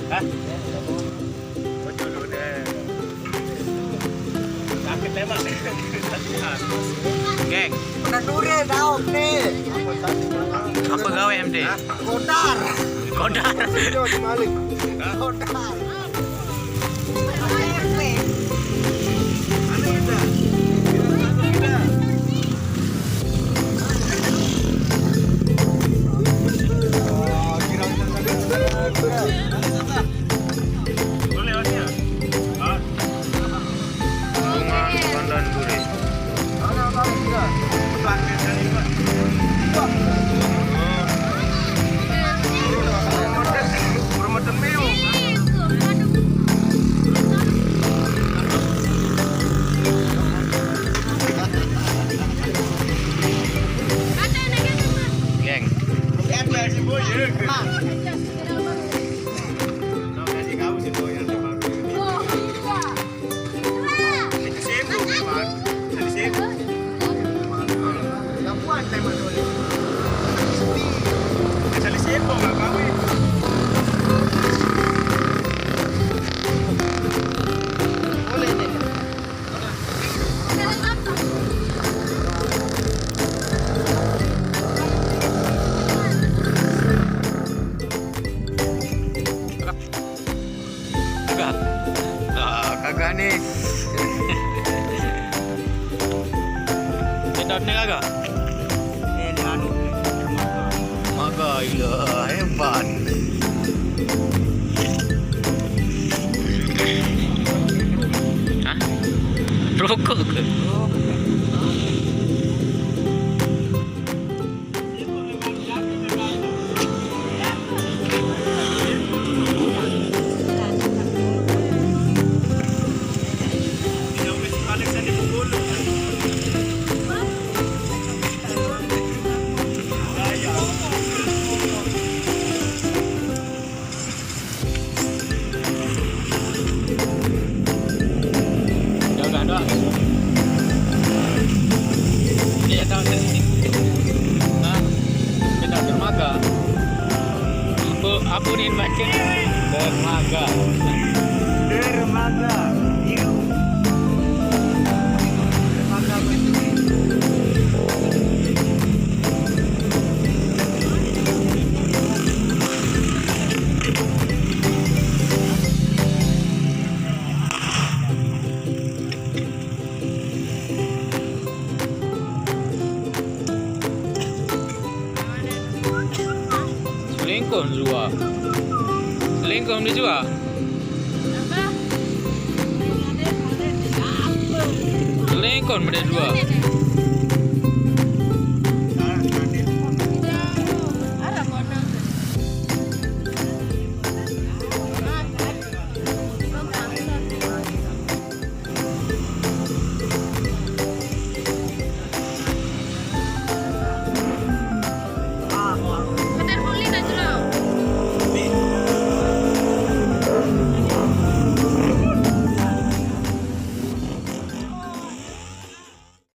Hah? Dulu deh. Sakit tembak. Geng. Udah dure daun nih. Apa gawe MD? Kodar. Kodar. Kodar. Bunga pandan dure. Geng. Kagak nih. Sedapnya kagak? Ini anu. Maga gila, hebat. Hah? Rokok ke? Aku nih baca dermaga. Dermaga. Selingkuh dua. Selingkuh dia juga. Selingkuh dia dua.